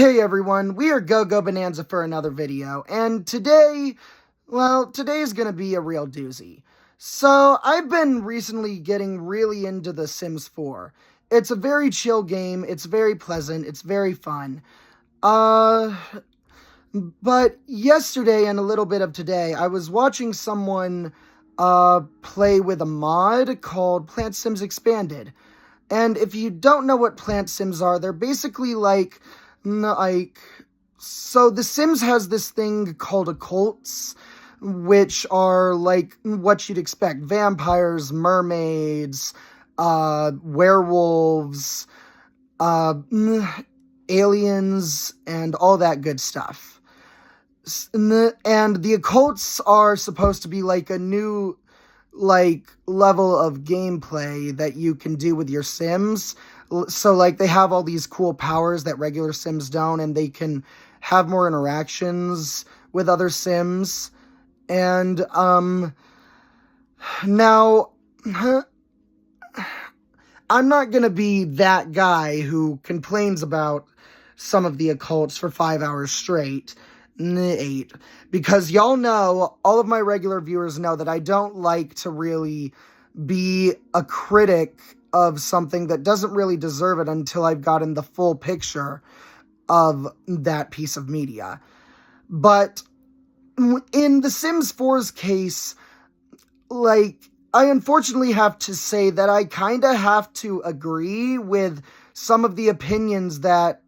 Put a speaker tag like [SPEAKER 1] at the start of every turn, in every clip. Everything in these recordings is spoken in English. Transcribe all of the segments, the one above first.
[SPEAKER 1] Hey everyone, we are Go Bonanza for another video, and today's gonna be a real doozy. So, I've been recently getting really into The Sims 4. It's a very chill game, it's very pleasant, it's very fun. Uh, but yesterday and a little bit of today, I was watching someone, play with a mod called Plant Sims Expanded. And if you don't know what Plant Sims are, they're basically so The Sims has this thing called occults, which are like what you'd expect: vampires, mermaids, werewolves, aliens, and all that good stuff. And the occults are supposed to be like a new level of gameplay that you can do with your Sims. So they have all these cool powers that regular Sims don't, and they can have more interactions with other Sims. And now I'm not gonna be that guy who complains about some of the occults for 5 hours straight. 8, because y'all know, all of my regular viewers know that I don't like to really be a critic of something that doesn't really deserve it until I've gotten the full picture of that piece of media. But in The Sims 4's case, I unfortunately have to say that I kind of have to agree with some of the opinions that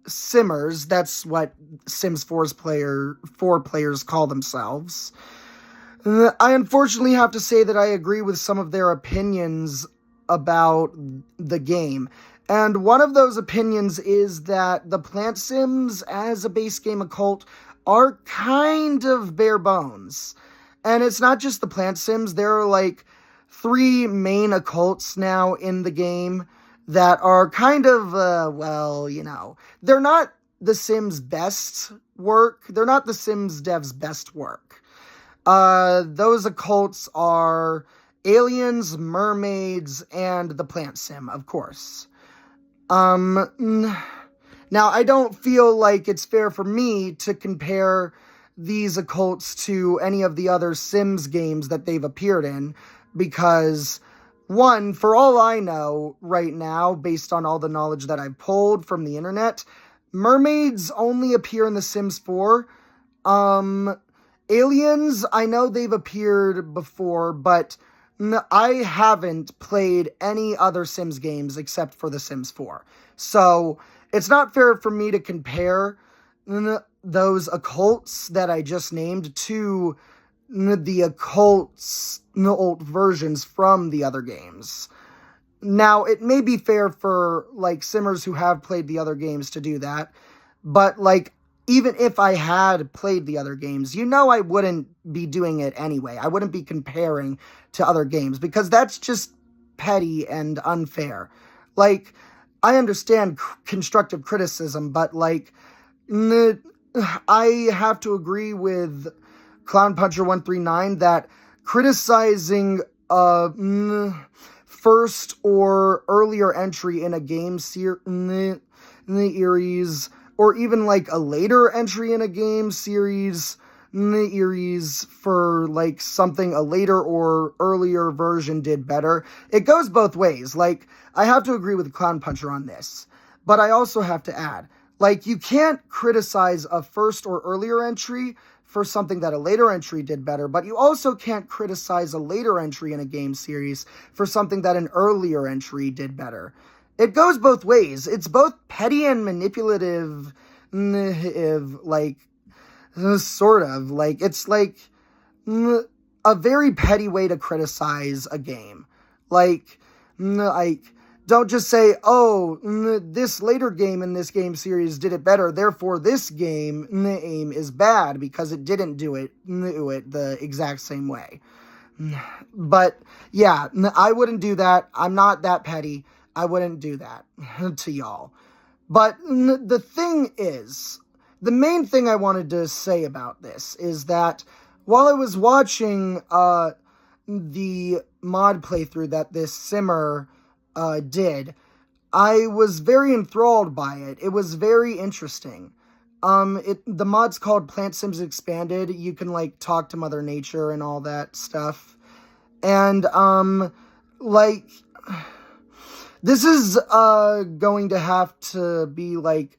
[SPEAKER 1] Simmers, that's what Sims 4's 4 players call themselves. I unfortunately have to say that I agree with some of their opinions about the game. And one of those opinions is that the Plant Sims as a base game occult are kind of bare bones. And it's not just the Plant Sims, there are 3 main occults now in the game that are kind of, they're not the Sims' best work. They're not the Sims devs' best work. Those occults are aliens, mermaids, and the Plant Sim, of course. Now, I don't feel like it's fair for me to compare these occults to any of the other Sims games that they've appeared in, because one, for all I know right now, based on all the knowledge that I've pulled from the internet, mermaids only appear in The Sims 4. Aliens, I know they've appeared before, but I haven't played any other Sims games except for The Sims 4. So, it's not fair for me to compare those occults that I just named to the occults, old versions from the other games. Now, it may be fair for, Simmers who have played the other games to do that, but, even if I had played the other games, I wouldn't be doing it anyway. I wouldn't be comparing to other games, because that's just petty and unfair. I understand constructive criticism, but, I have to agree with Clown Puncher 139 that criticizing first or earlier entry in a game series, or even a later entry in a game series for something a later or earlier version did better. It goes both ways. I have to agree with Clown Puncher on this, but I also have to add, you can't criticize a first or earlier entry for something that a later entry did better, but you also can't criticize a later entry in a game series for something that an earlier entry did better. It goes both ways. It's both petty and manipulative, sort of. It's a very petty way to criticize a game. Don't just say, oh, this later game in this game series did it better, therefore this game is bad because it didn't do it the exact same way. But, yeah, I wouldn't do that. I'm not that petty. I wouldn't do that to y'all. But the thing is, the main thing I wanted to say about this is that while I was watching the mod playthrough that this Simmer did, I was very enthralled by it. It was very interesting. The mod's called Plant Sims Expanded. You can, like, talk to Mother Nature and all that stuff. And, like, this is, going to have to be, like,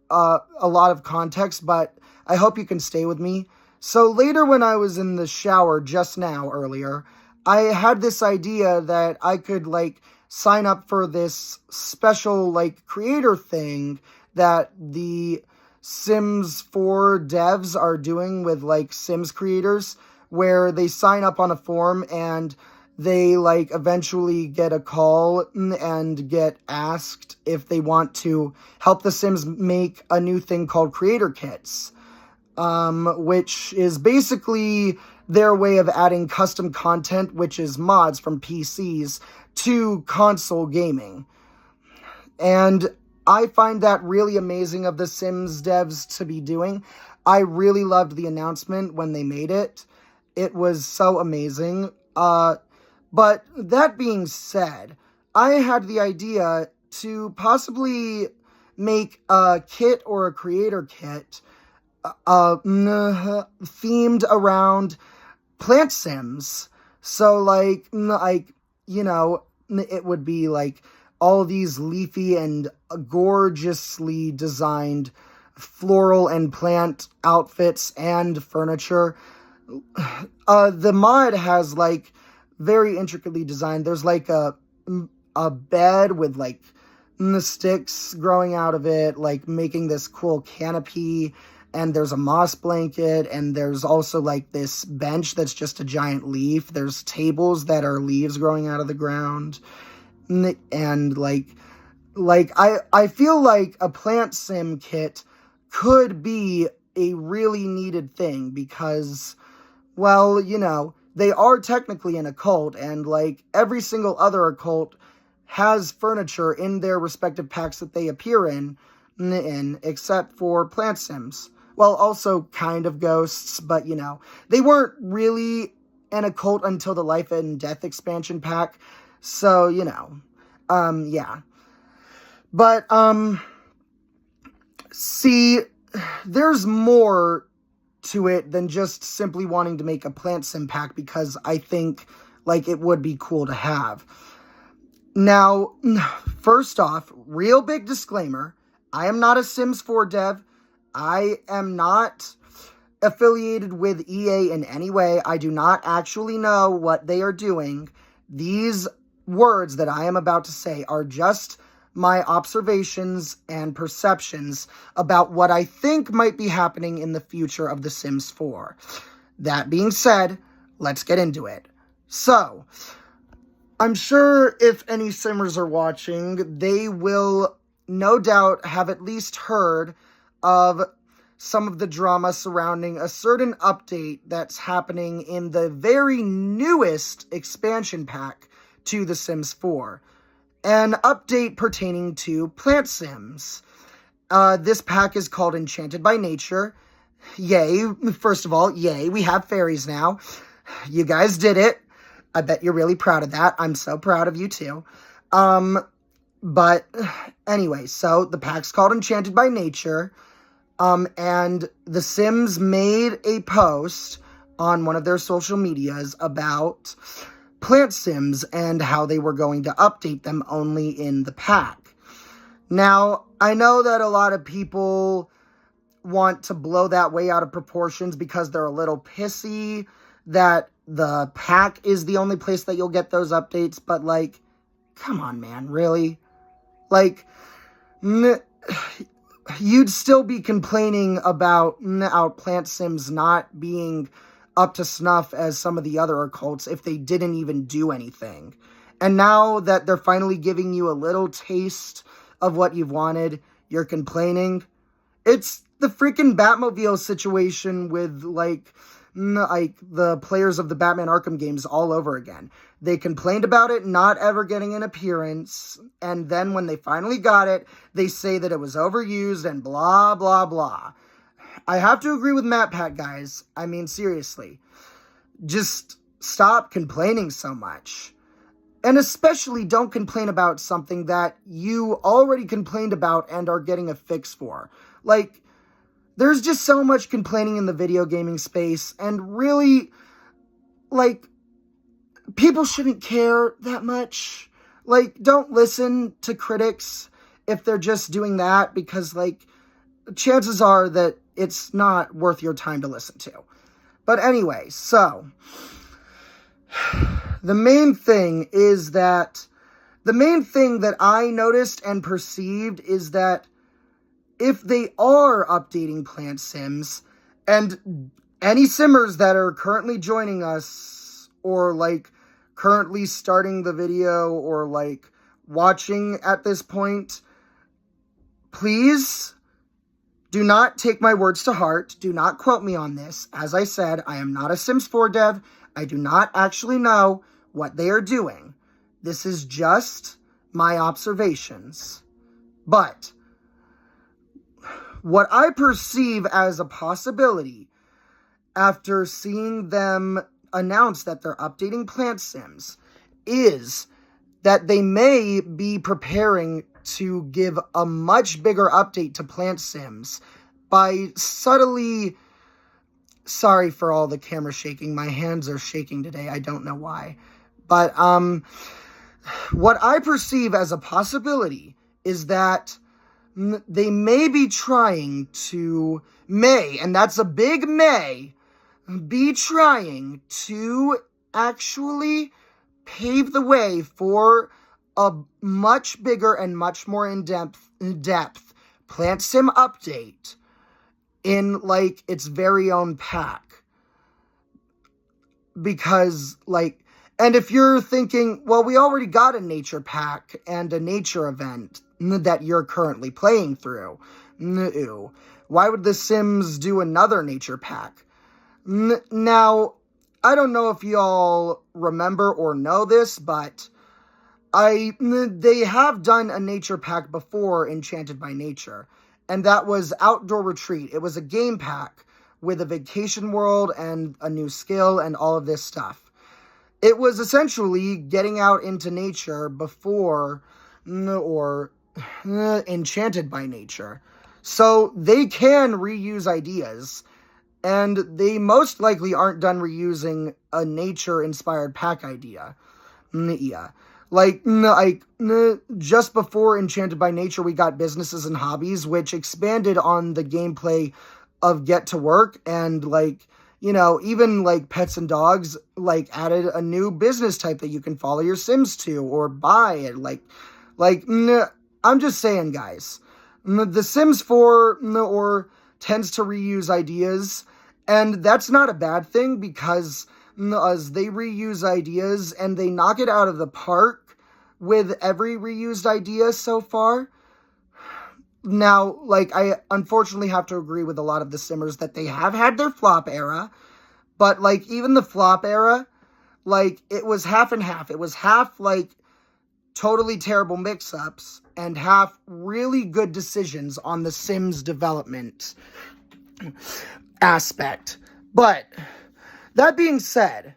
[SPEAKER 1] a lot of context, but I hope you can stay with me. So later when I was in the shower just now, earlier, I had this idea that I could, like, sign up for this special, like, creator thing that the Sims 4 devs are doing with, like, Sims creators, where they sign up on a form and they, like, eventually get a call and get asked if they want to help the Sims make a new thing called creator kits, which is basically their way of adding custom content, which is mods from PCs, to console gaming. And I find that really amazing of the Sims devs to be doing. I really loved the announcement when they made it. It was so amazing. But that being said, I had the idea to possibly make a kit or a creator kit themed around plant sims. So, like, you know, it would be like all these leafy and gorgeously designed floral and plant outfits and furniture. The mod has, like, very intricately designed. There's, like, a bed with, like, the sticks growing out of it, like, making this cool canopy, and there's a moss blanket, and there's also, like, this bench that's just a giant leaf. There's tables that are leaves growing out of the ground, and, I feel like a plant sim kit could be a really needed thing because, well, you know, they are technically an occult, and, like, every single other occult has furniture in their respective packs that they appear in, except for plant sims. Well, also kind of ghosts, but, you know, they weren't really an occult until the Life and Death expansion pack, so, you know, yeah. But, see, there's more to it than just simply wanting to make a plant sim pack, because I think, like, it would be cool to have. Now, first off, real big disclaimer, I am not a Sims 4 dev. I am not affiliated with EA in any way. I do not actually know what they are doing. These words that I am about to say are just my observations and perceptions about what I think might be happening in the future of The Sims 4. That being said, let's get into it. So, I'm sure if any Simmers are watching, they will no doubt have at least heard of some of the drama surrounding a certain update that's happening in the very newest expansion pack to The Sims 4. An update pertaining to plant sims. This pack is called Enchanted by Nature. Yay. First of all, yay. We have fairies now. You guys did it. I bet you're really proud of that. I'm so proud of you too. But anyway, so the pack's called Enchanted by Nature. And The Sims made a post on one of their social medias about plant sims and how they were going to update them only in the pack. Now, I know that a lot of people want to blow that way out of proportions because they're a little pissy that the pack is the only place that you'll get those updates, but, like, come on, man, really? Like, you'd still be complaining about our plant sims not being up to snuff as some of the other occults if they didn't even do anything. And now that they're finally giving you a little taste of what you've wanted, you're complaining. It's the freaking Batmobile situation with, like the players of the Batman Arkham games all over again. They complained about it not ever getting an appearance, and then when they finally got it, they say that it was overused and blah, blah, blah. I have to agree with MatPat, guys. I mean, seriously. Just stop complaining so much. And especially don't complain about something that you already complained about and are getting a fix for. Like, there's just so much complaining in the video gaming space, and really, like, people shouldn't care that much. Like, don't listen to critics if they're just doing that, because, like, chances are that it's not worth your time to listen to. But anyway, so the main thing that I noticed and perceived is that if they are updating Plant Sims, and any simmers that are currently joining us, or like currently starting the video, or like watching at this point, please do not take my words to heart. Do not quote me on this. As I said, I am not a Sims 4 dev. I do not actually know what they are doing. This is just my observations. But what I perceive as a possibility after seeing them announce that they're updating Plant Sims is that they may be preparing to give a much bigger update to Plant Sims by subtly... Sorry for all the camera shaking. My hands are shaking today. I don't know why. But what I perceive as a possibility is that they may be trying to, and that's a big may, be trying to actually pave the way for a much bigger and much more in-depth Plant Sim update in, like, its very own pack. Because, like, and if you're thinking, well, we already got a nature pack and a nature event that you're currently playing through. No. Why would The Sims do another nature pack? Now, I don't know if y'all remember or know this, but they have done a nature pack before, Enchanted by Nature, and that was Outdoor Retreat. It was a game pack with a vacation world and a new skill and all of this stuff. It was essentially getting out into nature before or Enchanted by Nature. So they can reuse ideas, and they most likely aren't done reusing a nature-inspired pack idea. Yeah. Like, just before Enchanted by Nature, we got Businesses and Hobbies, which expanded on the gameplay of Get to Work, and, like, you know, even, like, Pets and Dogs, like, added a new business type that you can follow your Sims to, or buy it, I'm just saying, guys, The Sims 4 tends to reuse ideas, and that's not a bad thing, because as they reuse ideas and they knock it out of the park with every reused idea so far. Now, like, I unfortunately have to agree with a lot of the simmers that they have had their flop era, but, like, even the flop era, like, it was half and half. It was half, like, totally terrible mix-ups and half really good decisions on the Sims development aspect. But that being said,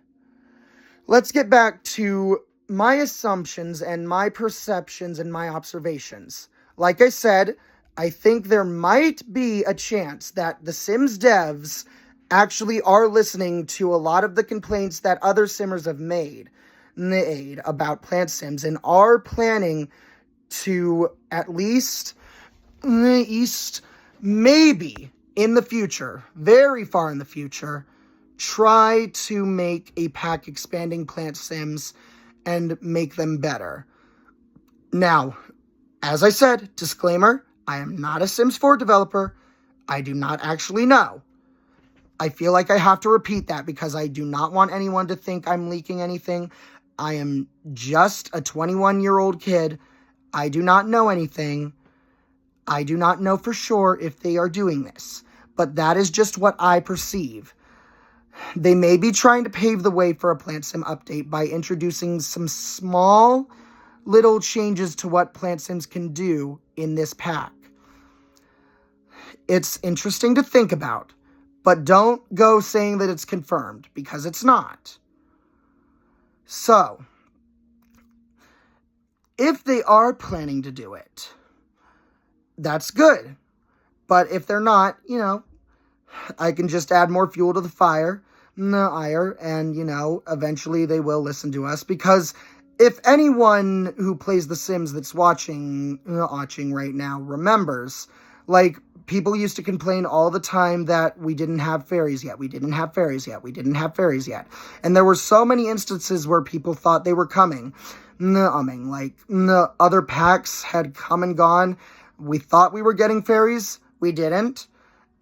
[SPEAKER 1] let's get back to my assumptions and my perceptions and my observations. Like I said, I think there might be a chance that the Sims devs actually are listening to a lot of the complaints that other simmers have made about Plant Sims, and are planning to at least maybe in the future, very far in the future, try to make a pack expanding Plant Sims and make them better. Now, as I said, disclaimer, I am not a Sims 4 developer. I do not actually know. I feel like I have to repeat that because I do not want anyone to think I'm leaking anything. I am just a 21-year-old kid. I do not know anything. I do not know for sure if they are doing this, but that is just what I perceive. They may be trying to pave the way for a Plant Sim update by introducing some small little changes to what Plant Sims can do in this pack. It's interesting to think about, but don't go saying that it's confirmed, because it's not. So, if they are planning to do it, that's good. But if they're not, I can just add more fuel to the fire, and, eventually they will listen to us. Because if anyone who plays The Sims that's watching right now remembers, like, people used to complain all the time that we didn't have fairies yet. We didn't have fairies yet. We didn't have fairies yet. And there were so many instances where people thought they were coming. Other packs had come and gone. We thought we were getting fairies. We didn't.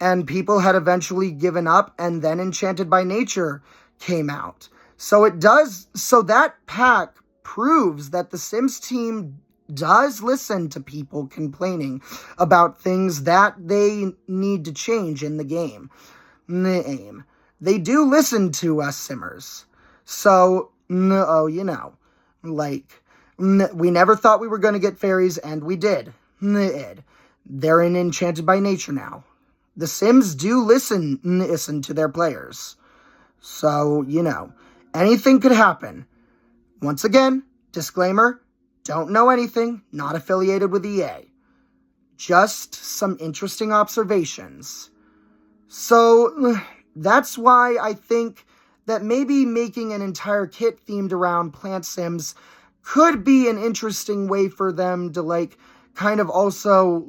[SPEAKER 1] And people had eventually given up, and then Enchanted by Nature came out. So that pack proves that the Sims team does listen to people complaining about things that they need to change in the game. They do listen to us Simmers. So, we never thought we were going to get fairies, and we did. They're in Enchanted by Nature now. The Sims do listen to their players. So, anything could happen. Once again, disclaimer, don't know anything, not affiliated with EA. Just some interesting observations. So, that's why I think that maybe making an entire kit themed around Plant Sims could be an interesting way for them to, kind of also,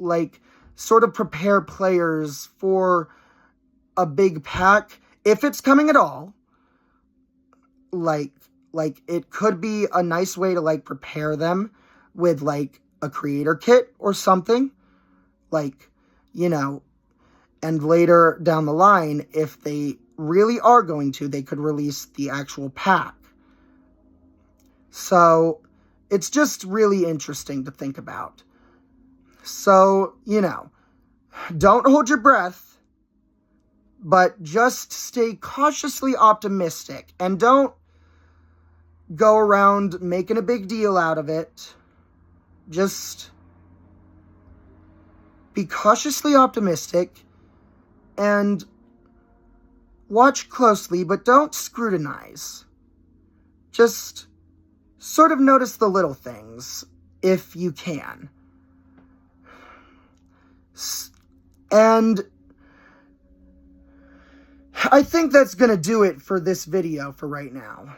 [SPEAKER 1] sort of prepare players for a big pack, if it's coming at all. It could be a nice way to, prepare them with, a creator kit or something. And later down the line, if they really are going to, they could release the actual pack. So, it's just really interesting to think about. So, don't hold your breath, but just stay cautiously optimistic, and don't go around making a big deal out of it. Just be cautiously optimistic and watch closely, but don't scrutinize. Just sort of notice the little things if you can. And I think that's going to do it for this video for right now.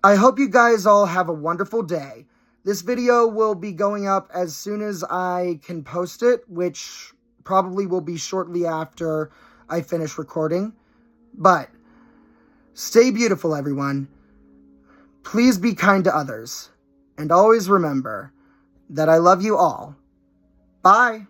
[SPEAKER 1] I hope you guys all have a wonderful day. This video will be going up as soon as I can post it, which probably will be shortly after I finish recording. But stay beautiful, everyone. Please be kind to others. And always remember that I love you all. Bye.